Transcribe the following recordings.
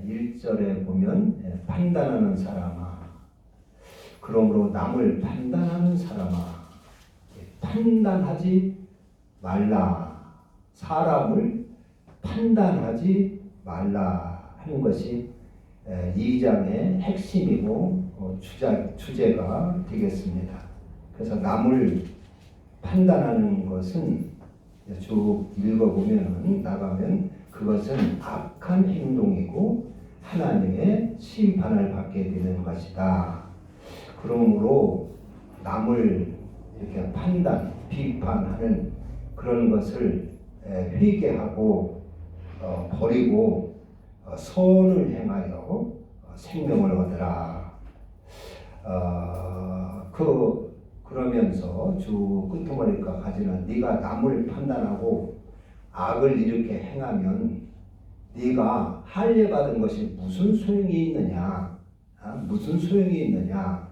1절에 보면 판단하는 사람아, 그러므로 남을 판단하는 사람아, 판단하지 말라. 사람을 판단하지 말라 하는 것이 2장의 핵심이고 주제가 되겠습니다. 그래서 남을 판단하는 것은 쭉 읽어보면 나가면 그것은 악한 행동이고 하나님의 심판을 받게 되는 것이다. 그러므로 남을 이렇게 판단, 비판하는 그런 것을 회개하고 버리고 선을 행하여 생명을 얻으라. 그러면서 주 끄트머리까지는 네가 남을 판단하고 악을 이렇게 행하면 네가 할례 받은 것이 무슨 소용이 있느냐? 무슨 소용이 있느냐?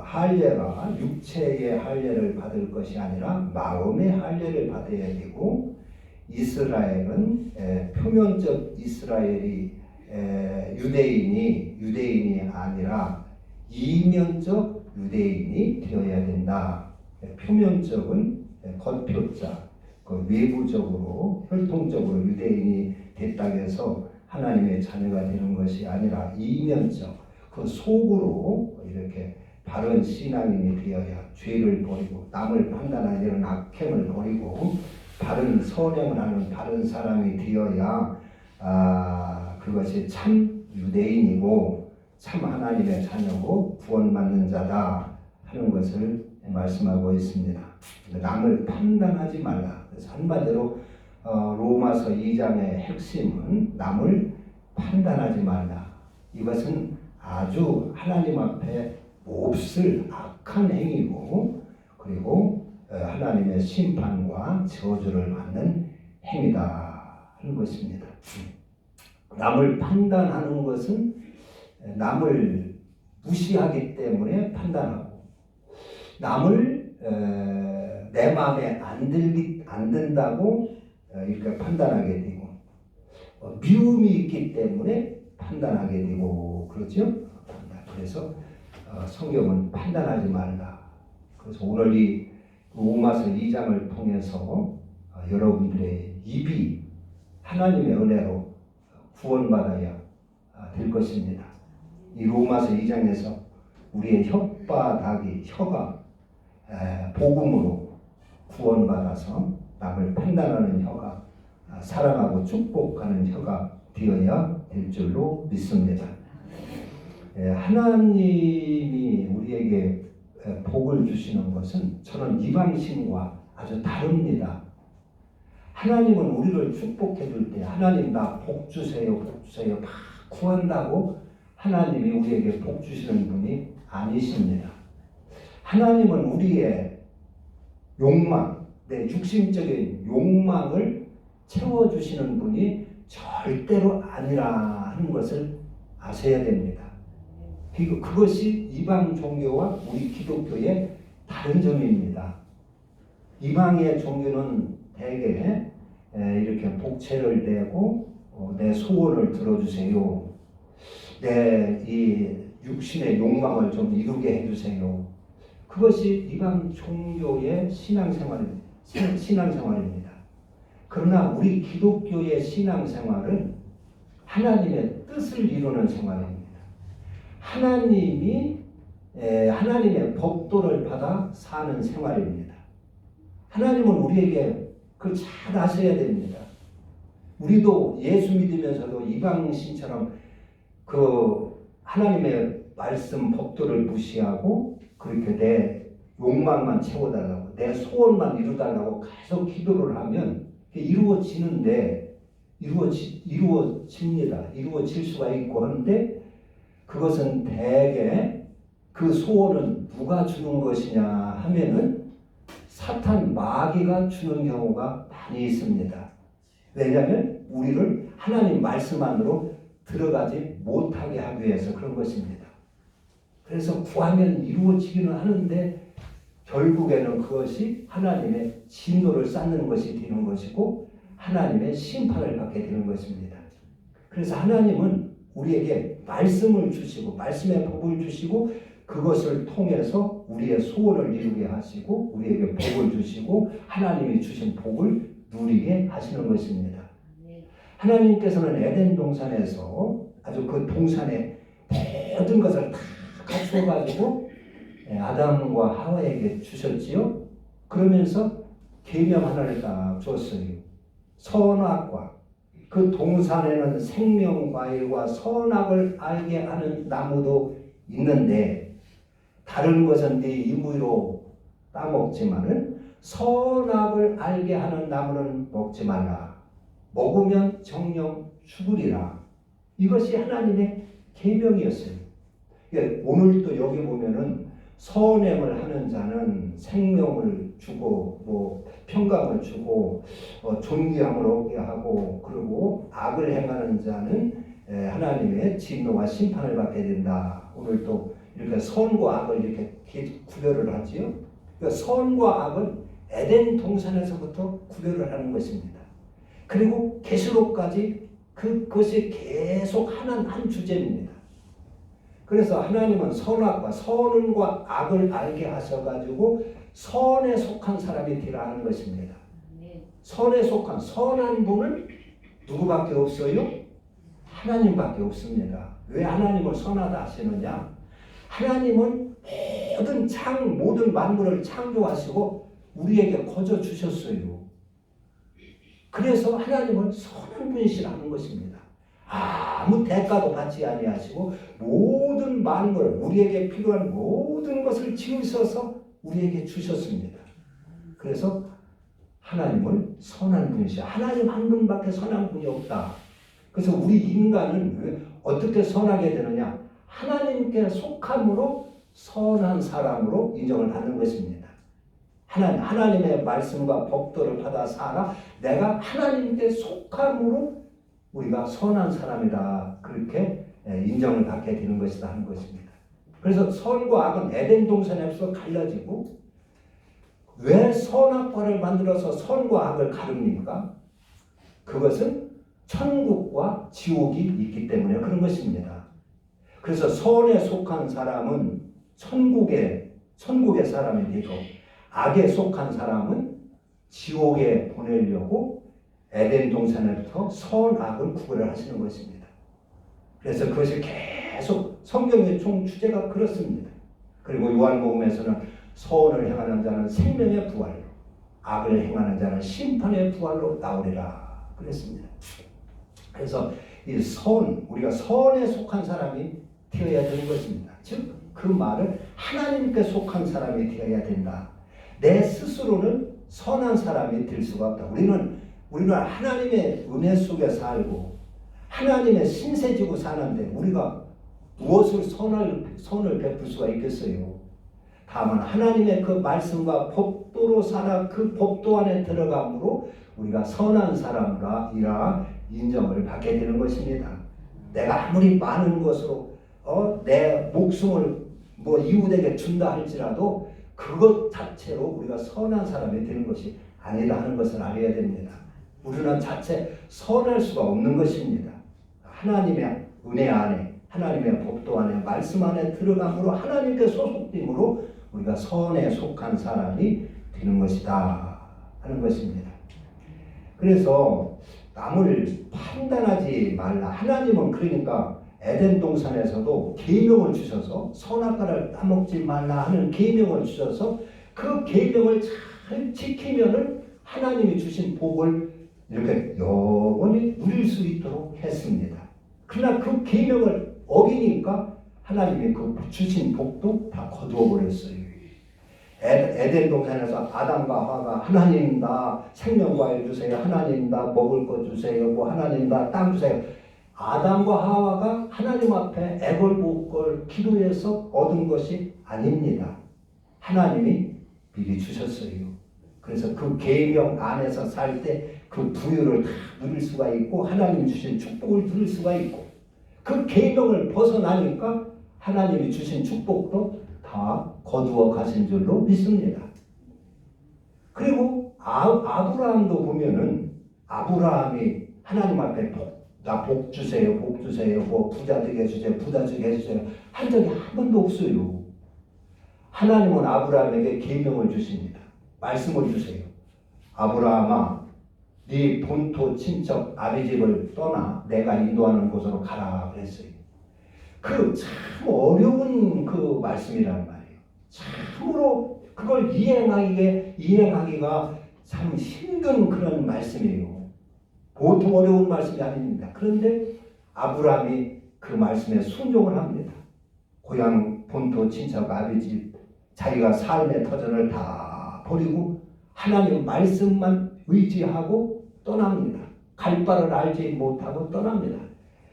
할례가 육체의 할례를 받을 것이 아니라 마음의 할례를 받아야 되고, 이스라엘은 표면적 이스라엘이 유대인이 아니라 이면적 유대인이 되어야 된다. 표면적은 겉표자, 그 외부적으로 혈통적으로 유대인이 됐다고 해서 하나님의 자녀가 되는 것이 아니라 이면적, 그 속으로 이렇게 바른 신앙인이 되어야 죄를 버리고 남을 판단하는 이런 악행을 버리고 바른 선행을 하는 바른 사람이 되어야 그것이 참 유대인이고 참 하나님의 자녀고 구원받는 자다 하는 것을 말씀하고 있습니다. 남을 판단하지 말라. 그래서 한마디로 로마서 2장의 핵심은 남을 판단하지 말라. 이것은 아주 하나님 앞에 몹쓸 악한 행위고, 그리고 하나님의 심판과 저주를 받는 행위다 하는 것입니다. 남을 판단하는 것은 남을 무시하기 때문에 판단하고, 남을 내 마음에 안 든다고 이렇게 판단하게 되고, 미움이 있기 때문에 판단하게 되고 그렇죠? 그래서 성경은 판단하지 말라. 그래서 오늘 이 로마서 2장을 통해서 여러분들의 입이 하나님의 은혜로 구원받아야 될 것입니다. 이 로마서 2장에서 우리의 혀가 복음으로 구원받아서 남을 판단하는 혀가, 사랑하고 축복하는 혀가 되어야 될 줄로 믿습니다. 하나님이 우리에게 복을 주시는 것은 저는 이방신과 아주 다릅니다. 하나님은 우리를 축복해 줄 때 하나님 나 복 주세요, 복 주세요 막 구한다고 하나님이 우리에게 복 주시는 분이 아니십니다. 하나님은 우리의 욕망, 내 육신적인 욕망을 채워주시는 분이 절대로 아니라 하는 것을 아셔야 됩니다. 그것이 이방 종교와 우리 기독교의 다른 점입니다. 이방의 종교는 대개 이렇게 복채를 대고 내 소원을 들어주세요. 내 이 육신의 욕망을 좀 이루게 해주세요. 그것이 이방 종교의 신앙생활입니다. 그러나 우리 기독교의 신앙생활은 하나님의 뜻을 이루는 생활입니다. 하나님의 법도를 받아 사는 생활입니다. 하나님은 우리에게 그걸 잘 아셔야 됩니다. 우리도 예수 믿으면서도 이방신처럼 그 하나님의 말씀 법도를 무시하고 그렇게 내 욕망만 채워달라고, 내 소원만 이루달라고 계속 기도를 하면 이루어지는데, 이루어집니다. 이루어질 수가 있고 하는데, 그것은 대개 그 소원은 누가 주는 것이냐 하면은 사탄 마귀가 주는 경우가 많이 있습니다. 왜냐하면 우리를 하나님 말씀 안으로 들어가지 못하게 하기 위해서 그런 것입니다. 그래서 구하면 이루어지기는 하는데 결국에는 그것이 하나님의 진노를 쌓는 것이 되는 것이고 하나님의 심판을 받게 되는 것입니다. 그래서 하나님은 우리에게 말씀을 주시고 말씀의 복을 주시고 그것을 통해서 우리의 소원을 이루게 하시고 우리에게 복을 주시고 하나님이 주신 복을 누리게 하시는 것입니다. 하나님께서는 에덴 동산에서 아주 그 동산의 모든 것을 다 갖추어 가지고 아담과 하와에게 주셨지요. 그러면서 계명 하나를 딱 줬어요. 선악과 그 동산에는 생명과일과 선악을 알게 하는 나무도 있는데 다른 것은 네 임의로 따먹지만은 선악을 알게 하는 나무는 먹지 말라. 먹으면 정령 죽으리라. 이것이 하나님의 계명이었어요. 오늘 또 여기 보면은 선행을 하는 자는 생명을 주고 뭐 평강을 주고 존귀함을 얻게 하고 그리고 악을 행하는 자는 하나님의 진노와 심판을 받게 된다. 오늘 또 이렇게 선과 악을 이렇게 구별을 하지요. 그러니까 선과 악은 에덴 동산에서부터 구별을 하는 것입니다. 그리고 계시록까지 그것이 계속 한 주제입니다. 그래서 하나님은 선악과 선과 악을 알게 하셔가지고 선에 속한 사람이 되라 하는 것입니다. 선에 속한 선한 분은 누구밖에 없어요? 하나님밖에 없습니다. 왜 하나님을 선하다 하시느냐? 하나님은 모든 만물을 창조하시고 우리에게 거저 주셨어요. 그래서 하나님은 선한 분이시라는 것입니다. 아무 대가도 받지 아니하시고 모든 만물, 우리에게 필요한 모든 것을 지으셔서 우리에게 주셨습니다. 그래서 하나님은 선한 분이시죠. 하나님 한 분밖에 선한 분이 없다. 그래서 우리 인간은 어떻게 선하게 되느냐? 하나님께 속함으로 선한 사람으로 인정을 받는 것입니다. 하나님의 말씀과 법도를 받아 살아 내가 하나님께 속함으로 우리가 선한 사람이다. 그렇게 인정을 받게 되는 것이다 하는 것입니다. 그래서 선과 악은 에덴 동산에서 갈라지고 왜 선악과를 만들어서 선과 악을 가릅니까? 그것은 천국과 지옥이 있기 때문에 그런 것입니다. 그래서 선에 속한 사람은 천국의 사람이 되고 악에 속한 사람은 지옥에 보내려고 에덴 동산에부터 선악을 구별을 하시는 것입니다. 그래서 그것이 계속 성경의 총 주제가 그렇습니다. 그리고 요한복음에서는 선을 행하는 자는 생명의 부활로 악을 행하는 자는 심판의 부활로 나오리라 그랬습니다. 그래서 이 우리가 선에 속한 사람이 되어야 되는 것입니다. 즉 그 말은 하나님께 속한 사람이 되어야 된다. 내 스스로는 선한 사람이 될 수가 없다. 우리는 하나님의 은혜 속에 살고 하나님의 신세지고 사는데 우리가 무엇을 선을 베풀 수가 있겠어요? 다만 하나님의 그 말씀과 법도로 살아 그 법도 안에 들어감으로 우리가 선한 사람이라 인정을 받게 되는 것입니다. 내가 아무리 많은 것으로 내 목숨을 이웃에게 준다 할지라도 그것 자체로 우리가 선한 사람이 되는 것이 아니다 하는 것을 알아야 됩니다. 우리는 자체 선할 수가 없는 것입니다. 하나님의 은혜 안에 하나님의 법도 안에 말씀 안에 들어감으로 하나님께 소속됨으로 우리가 선에 속한 사람이 되는 것이다 하는 것입니다. 그래서 남을 판단하지 말라. 하나님은 그러니까 에덴 동산에서도 계명을 주셔서 선악과를 따먹지 말라 하는 계명을 주셔서 그 계명을 잘 지키면은 하나님이 주신 복을 이렇게 영원히 누릴 수 있도록 했습니다. 그러나 그 계명을 어기니까 하나님이 그 주신 복도 다 거두어 버렸어요. 에덴 동산에서 아담과 하와가 하나님 나 생명과일 주세요. 하나님 나 먹을 것 주세요. 하나님 나 땅 주세요. 아담과 하와가 하나님 앞에 애걸복걸 기도해서 얻은 것이 아닙니다. 하나님이 미리 주셨어요. 그래서 그 계명 안에서 살 때 그 부유를 다 누릴 수가 있고 하나님이 주신 축복을 누릴 수가 있고 그 계명을 벗어나니까 하나님이 주신 축복도 다 거두어 가신 줄로 믿습니다. 그리고 아브라함도 보면은 아브라함이 하나님 앞에 나 복 주세요, 복 주세요, 뭐 부자 되게 해주세요, 부자 되게 해주세요 한 적이 한 번도 없어요. 하나님은 아브라함에게 계명을 주십니다. 말씀을 주세요. 아브라함아, 네 본토 친척 아비 집을 떠나 내가 인도하는 곳으로 가라 그랬어요. 그 참 어려운 그 말씀이란 말이에요. 참으로 그걸 이행하기가 참 힘든 그런 말씀이에요. 보통 어려운 말씀이 아닙니다. 그런데 아브라함이 그 말씀에 순종을 합니다. 고향 본토 친척 아비 집 자기가 삶의 터전을 다 버리고 하나님 말씀만 의지하고 떠납니다. 갈 바를 알지 못하고 떠납니다.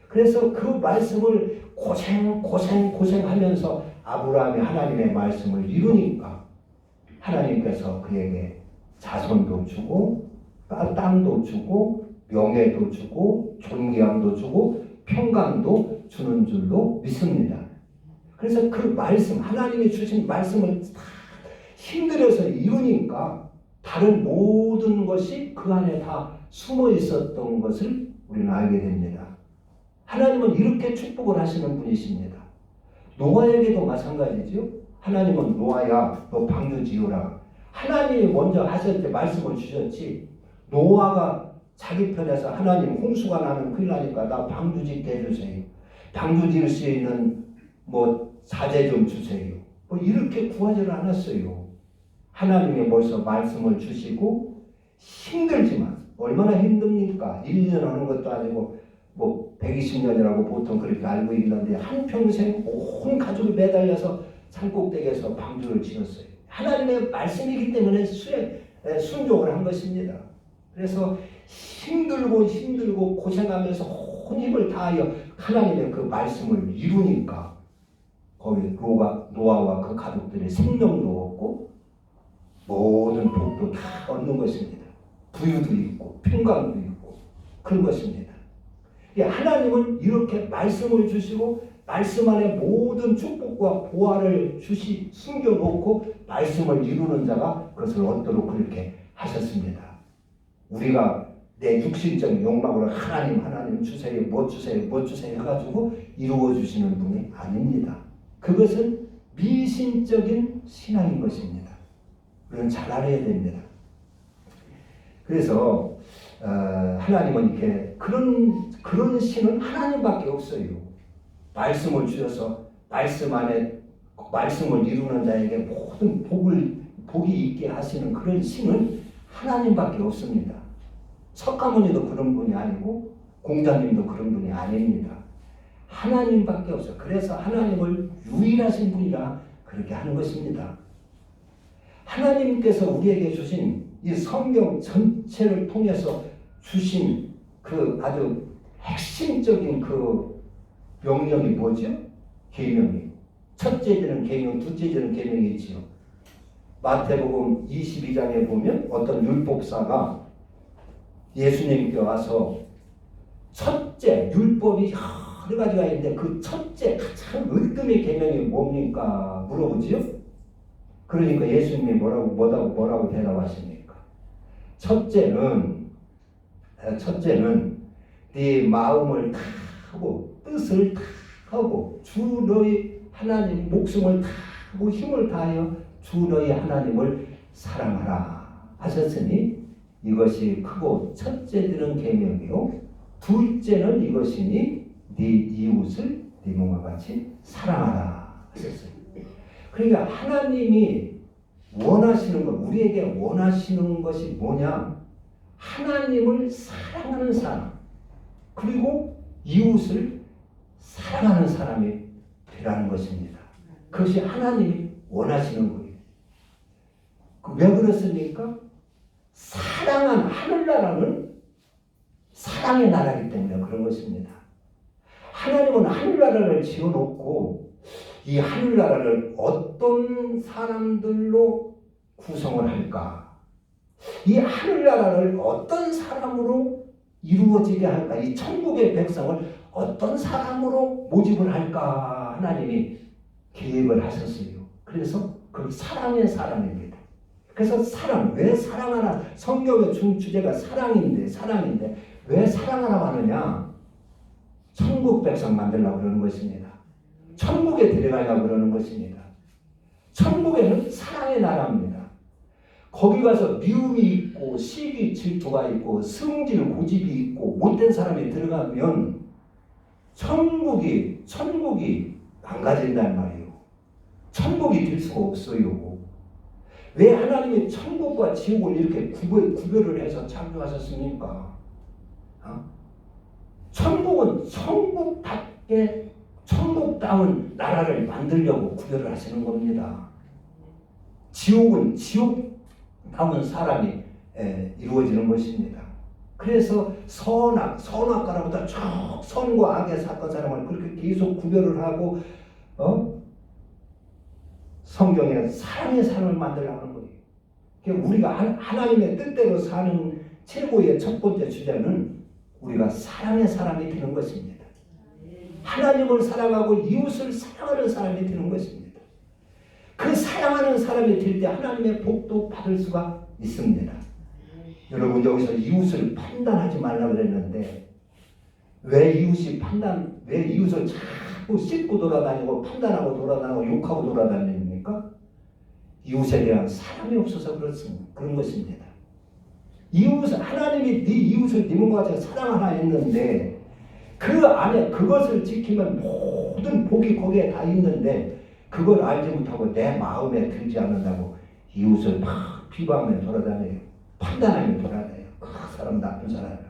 그래서 그 말씀을 고생하면서 아브라함이 하나님의 말씀을 이루니까 하나님께서 그에게 자손도 주고 땅도 주고 명예도 주고 존귀함도 주고 평강도 주는 줄로 믿습니다. 그래서 그 말씀, 하나님이 주신 말씀을 다 힘들여서 이루니까 다른 모든 것이 그 안에 다 숨어 있었던 것을 우리는 알게 됩니다. 하나님은 이렇게 축복을 하시는 분이십니다. 노아에게도 마찬가지죠. 하나님은 노아야 너 방주 지으라. 하나님이 먼저 하실 때 말씀을 주셨지. 노아가 자기 편에서 하나님 홍수가 나면 큰일 나니까 나 방주 짓게 해주세요. 방주 지을 수 있는 뭐 자재 좀 주세요. 뭐 이렇게 구하지를 않았어요. 하나님이 벌써 말씀을 주시고 힘들지만 얼마나 힘듭니까? 1년 하는 것도 아니고 뭐 120년이라고 보통 그렇게 알고 있는데 한평생 온 가족이 매달려서 산꼭대기에서 방주를 지었어요. 하나님의 말씀이기 때문에 순종을 한 것입니다. 그래서 힘들고 고생하면서 온 힘을 다하여 하나님의 그 말씀을 이루니까 거기 노아와 그 가족들의 생명도 얻고 모든 복도 다 얻는 것입니다. 부유도 있고 평강도 있고 그런 것입니다. 하나님은 이렇게 말씀을 주시고 말씀 안에 모든 축복과 보화를 숨겨놓고 말씀을 이루는 자가 그것을 얻도록 그렇게 하셨습니다. 우리가 내 육신적 욕망으로 하나님 주세요 뭐 주세요 해가지고 이루어 주시는 분이 아닙니다. 그것은 미신적인 신앙인 것입니다. 우리는 잘 알아야 됩니다. 그래서 하나님은 이렇게 그런 신은 하나님밖에 없어요. 말씀을 주셔서 말씀 안에 말씀을 이루는 자에게 모든 복이 있게 하시는 그런 신은 하나님밖에 없습니다. 석가모니도 그런 분이 아니고 공자님도 그런 분이 아닙니다. 하나님밖에 없어요. 그래서 하나님을 유일하신 분이라 그렇게 하는 것입니다. 하나님께서 우리에게 주신 이 성경 전체를 통해서 주신 그 아주 핵심적인 그 명령이 뭐죠? 계명이. 첫째 되는 계명, 둘째 되는 계명이 있지요. 마태복음 22장에 보면 어떤 율법사가 예수님께 와서 첫째 율법이 여러 가지가 있는데 그 첫째 가장 으뜸의 계명이 뭡니까? 물어보지요. 그러니까 예수님이 뭐라고 대답하십니까? 첫째는 네 마음을 다 하고 뜻을 다 하고 주 너희 하나님 목숨을 다 하고 힘을 다하여 주 너희 하나님을 사랑하라 하셨으니 이것이 크고 첫째 되는 계명이요 둘째는 이것이니 네 이웃을 네 몸과 같이 사랑하라 하셨어요. 그러니까 하나님이 원하시는 것, 우리에게 원하시는 것이 뭐냐? 하나님을 사랑하는 사람, 그리고 이웃을 사랑하는 사람이 되라는 것입니다. 그것이 하나님이 원하시는 거예요. 왜 그렇습니까? 사랑한 하늘나라는 사랑의 나라이기 때문에 그런 것입니다. 하나님은 하늘나라를 지어놓고 이 하늘나라를 어떤 사람들로 구성을 할까? 이 하늘나라를 어떤 사람으로 이루어지게 할까? 이 천국의 백성을 어떤 사람으로 모집을 할까? 하나님이 계획을 하셨어요. 그래서 그 사랑의 사람입니다. 그래서 사랑, 왜 사랑하나? 성경의 주제가 사랑인데 왜 사랑하라고 하느냐? 천국 백성 만들려고 그러는 것입니다. 천국에 데려가려고 그러는 것입니다. 천국에는 사랑의 나라입니다. 거기 가서 미움이 있고 시기 질투가 있고 승질 고집이 있고 못된 사람이 들어가면 천국이 망가진단 말이에요. 천국이 될 수가 없어요. 왜 하나님이 천국과 지옥을 이렇게 구별을 해서 창조하셨습니까? 천국은 천국답게 천국다운 나라를 만들려고 구별을 하시는 겁니다. 지옥은 지옥다운 사람이 이루어지는 것입니다. 그래서 선악과라보다 쭉 선과 악의 사건 사람을 그렇게 계속 구별을 하고 성경에 사랑의 삶을 만들려고 하는 거예요. 그러니까 우리가 하나님의 뜻대로 사는 최고의 첫 번째 주제는 우리가 사랑의 사람이 되는 것입니다. 하나님을 사랑하고 이웃을 사랑하는 사람이 되는 것입니다. 그 사랑하는 사람이 될 때 하나님의 복도 받을 수가 있습니다. 여러분 여기서 이웃을 판단하지 말라고 그랬는데 왜 이웃을 자꾸 씹고 돌아다니고 판단하고 돌아다니고 욕하고 돌아다닙니까? 이웃에 대한 사랑이 없어서 그런 것입니다. 하나님이 네 이웃을 네 몸과 같이 사랑하라 했는데 그 안에 그것을 지키면 모든 복이 거기에 다 있는데 그걸 알지 못하고 내 마음에 들지 않는다고 이웃을 막 비방하며 돌아다녀요. 판단하며 돌아다녀요. 그 사람 나쁜 사람이라고.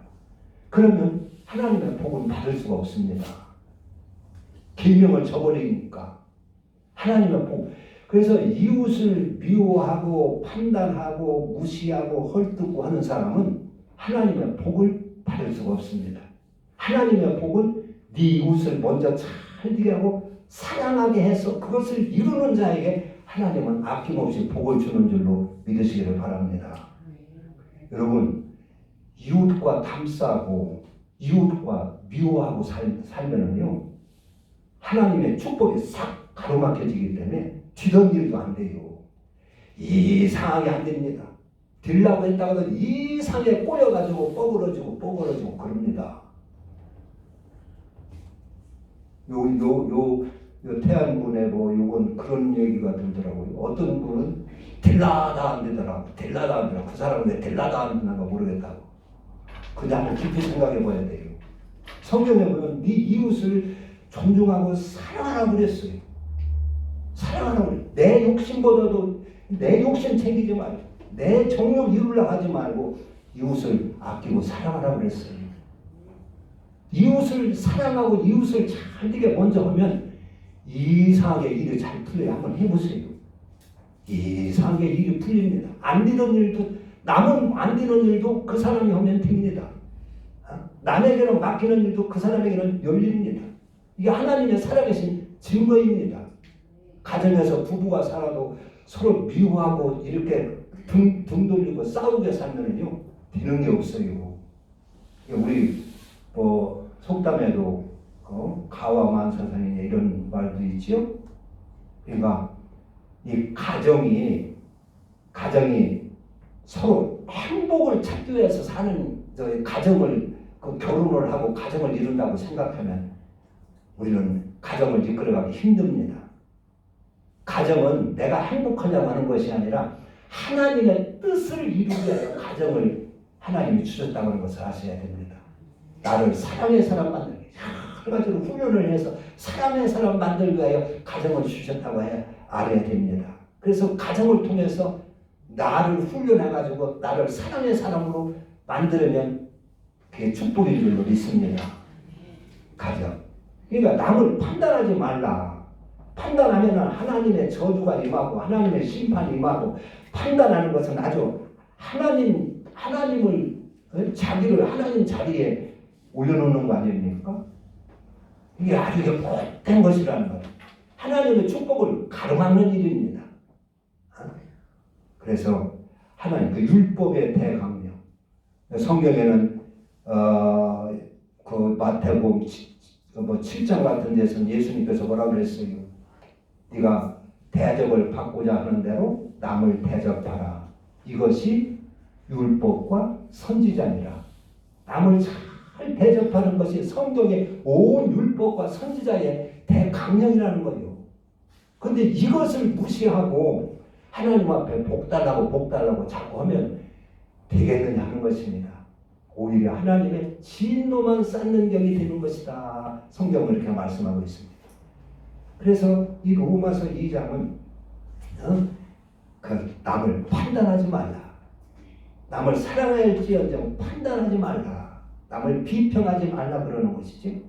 그러면 하나님의 복은 받을 수가 없습니다. 계명을 저버리니까 하나님의 복. 그래서 이웃을 미워하고 판단하고 무시하고 헐뜯고 하는 사람은 하나님의 복을 받을 수가 없습니다. 하나님의 복은 네 이웃을 먼저 잘되게 하고 사랑하게 해서 그것을 이루는 자에게 하나님은 아낌없이 복을 주는 줄로 믿으시기를 바랍니다. 여러분 이웃과 담싸고 이웃과 미워하고 살면은요 하나님의 축복이 싹 가로막혀지기 때문에 뒤던 일도 안 돼요. 이상하게 안 됩니다. 되려고 했다가도 이상하게 꼬여가지고 뻐그러지고 그럽니다. 요 태안분에 요건 그런 얘기가 들더라고요. 어떤 분은 될라다 안 되더라고. 그 사람은 왜 될라다 안 되는가 모르겠다고. 그냥 한번 깊이 생각해 봐야 돼요. 성경에 보면 네 이웃을 존중하고 사랑하라고 그랬어요. 사랑하라고 그래요. 내 욕심보다도 내 욕심 챙기지 말고 내 정욕 이루려고 하지 말고 이웃을 아끼고 사랑하라고 그랬어요. 이웃을 사랑하고 이웃을 잘되게 먼저 하면 이상하게 일이 잘 풀려요. 한번 해보세요. 이상하게 일이 풀립니다. 안 되는 일도 남은 안 되는 일도 그 사람이 하면 됩니다. 남에게는 맡기는 일도 그 사람에게는 열립니다. 이게 하나님의 살아계신 증거입니다. 가정에서 부부가 살아도 서로 미워하고 이렇게 등 돌리고 싸우게 살면은요 되는 게 없어요. 우리 속담에도 가와만사상에 이런 말도 있죠. 그러니까 이 가정이 서로 행복을 찾기 위해서 사는 가정을 결혼을 하고 가정을 이룬다고 생각하면 우리는 가정을 이끌어가기 힘듭니다. 가정은 내가 행복하려고 하는 것이 아니라 하나님의 뜻을 이루기 위하여 가정을 하나님이 주셨다고 하는 것을 아셔야 됩니다. 나를 사랑의 사람 만들기 여러 가지로 훈련을 해서 사랑의 사람 만들기 위하여 가정을 주셨다고 알아야 됩니다. 그래서 가정을 통해서 나를 훈련해가지고 나를 사랑의 사람으로 만들면 그게 축복인 줄로 믿습니다. 가정. 그러니까 남을 판단하지 말라. 판단하면 하나님의 저주가 임하고 하나님의 심판이 임하고 판단하는 것은 아주 하나님을 자기를 하나님 자리에 올려놓는 거 아닙니까? 이게 아주 못된 것이라는 거예요. 하나님의 축복을 가로막는 일입니다. 그래서 하나님 그 율법의 대강령 성경에는 그 마태복음 7장 같은 데서는 예수님께서 뭐라고 그랬어요? 네가 대접을 받고자 하는 대로 남을 대접하라. 이것이 율법과 선지자니라. 남을 잘 대접하는 것이 성경의 온 율법과 선지자의 대강령이라는 거예요. 근데 이것을 무시하고 하나님 앞에 복 달라고 자꾸 하면 되겠느냐 하는 것입니다. 오히려 하나님의 진노만 쌓는 격이 되는 것이다. 성경은 이렇게 말씀하고 있습니다. 그래서 이 로마서 2장은 남을 판단하지 말라. 남을 사랑할지언정 판단하지 말라. 남을 비평하지 말라 그러는 것이지.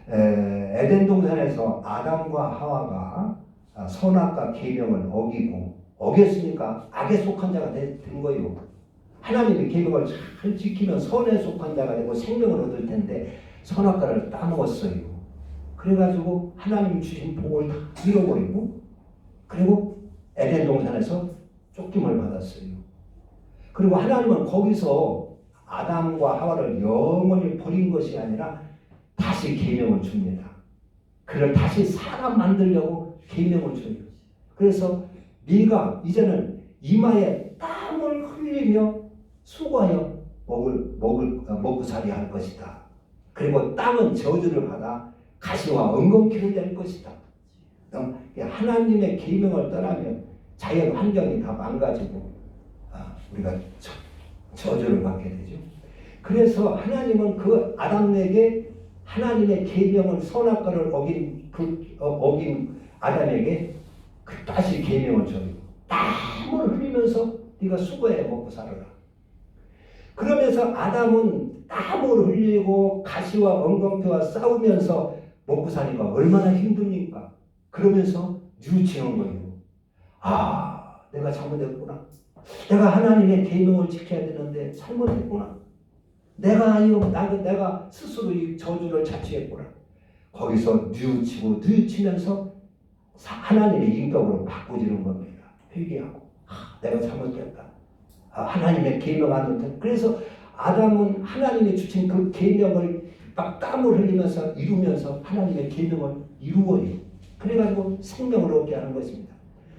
에덴 동산에서 아담과 하와가 선악과 계명을 어겼으니까 악에 속한 자가 된 거예요. 하나님의 계명을 잘 지키면 선에 속한 자가 되고 생명을 얻을 텐데 선악과를 따먹었어요. 그래가지고 하나님 주신 복을 다 잃어버리고 그리고 에덴 동산에서 쫓김을 받았어요. 그리고 하나님은 거기서 아담과 하와를 영원히 버린 것이 아니라 다시 계명을 줍니다. 그를 다시 사람 만들려고 계명을 줘요. 그래서 네가 이제는 이마에 땀을 흘리며 수고하여 먹고 살이야 할 것이다. 그리고 땀은 저주를 받아 가시와 엉겅퀴를 낼 것이다. 하나님의 계명을 떠나면 자연 환경이 다 망가지고 우리가 저주를 받게 되죠. 그래서 하나님은 그 아담에게 하나님의 계명을 선악과를 어긴 아담에게 다시 계명을 줘요. 땀을 흘리면서 네가 수고해 먹고 살아라. 그러면서 아담은 땀을 흘리고 가시와 엉겅퀴와 싸우면서 먹고 사니까 얼마나 힘듭니까? 그러면서 뉘우치는 거예요. 내가 잘못했구나. 내가 하나님의 계명을 지켜야 되는데 잘못했구나. 내가 스스로 이 저주를 자취했구나. 거기서 뉘우치면서 하나님의 인격으로 바꾸지는 겁니다. 회개하고 내가 잘못했다. 하나님의 계명 안 듣다. 그래서 아담은 하나님이 주신 그 계명을 막 땀을 흘리면서 이루면서 하나님의 계명을 이루어요. 그래가지고 생명을 얻게 하는 것입니다.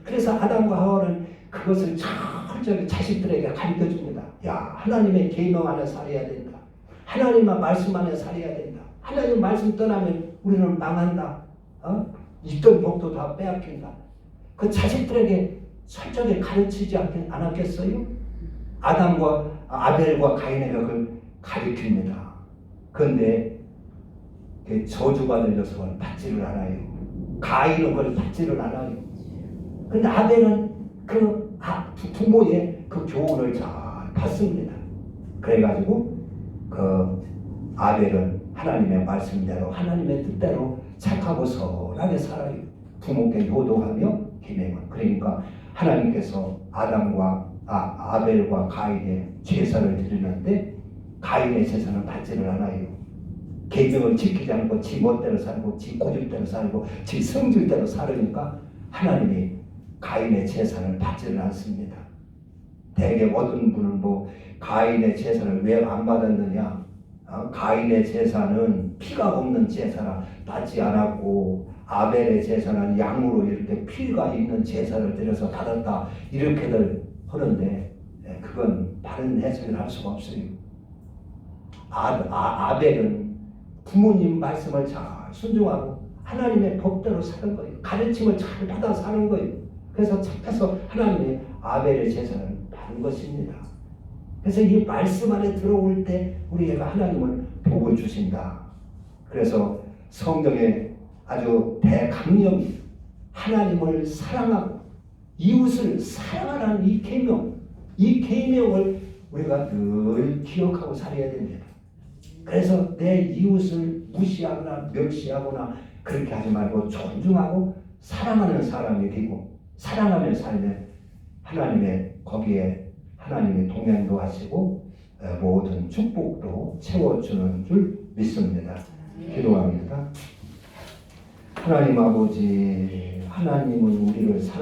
그래서 아담과 하와는 그것을 철저히 자식들에게 가르쳐줍니다. 하나님의 계명 안에 살아야 된다. 하나님의 말씀 안에 살아야 된다. 하나님 말씀 떠나면 우리는 망한다. 있던 복도 다 빼앗긴다. 그 자식들에게 철저히 가르치지 않았겠어요? 아담과 아벨과 가인에게 그걸 가르칩니다. 그런데 저주받을 녀석은 받지를 않아요. 가인은 그걸 받지를 않아요. 그런데 아벨은 그 부모의 그 교훈을 잘 받습니다. 그래가지고 그 아벨은 하나님의 말씀대로 하나님의 뜻대로 착하고 선하게 살아요. 부모께 효도하며 계명을. 그러니까 하나님께서 아담과 아벨과 가인의 제사를 드리는데 가인의 제사는 받지를 않아요. 계명을 지키지 않고 지 멋대로 살고 지 고집대로 살고 지 성질대로 살으니까 하나님이 가인의 제사를 받지를 않습니다. 대개 어떤 분은 가인의 제사를 왜 안 받았느냐? 가인의 제사는 피가 없는 제사라 받지 않았고 아벨의 제사는 양으로 이렇게 피가 있는 제사를 드려서 받았다 이렇게들 하는데 그건 바른 해석을 할 수가 없어요. 아벨은 부모님 말씀을 잘 순종하고 하나님의 법대로 사는 거예요. 가르침을 잘 받아 사는 거예요. 그래서 착해서 하나님의 아벨의 제사를 받은 것입니다. 그래서 이 말씀 안에 들어올 때 우리가 하나님을 복을 주신다. 그래서 성경에 아주 대강령이 하나님을 사랑하고 이웃을 사랑하라는 이 계명을 우리가 늘 기억하고 살아야 됩니다. 그래서 내 이웃을 무시하거나 멸시하거나 그렇게 하지 말고 존중하고 사랑하는 사람이 되고 사랑하며 살면 하나님의 거기에 하나님의 동행도 하시고 모든 축복도 채워주는 줄 믿습니다. 기도합니다. 하나님 아버지, 하나님은 우리를 사랑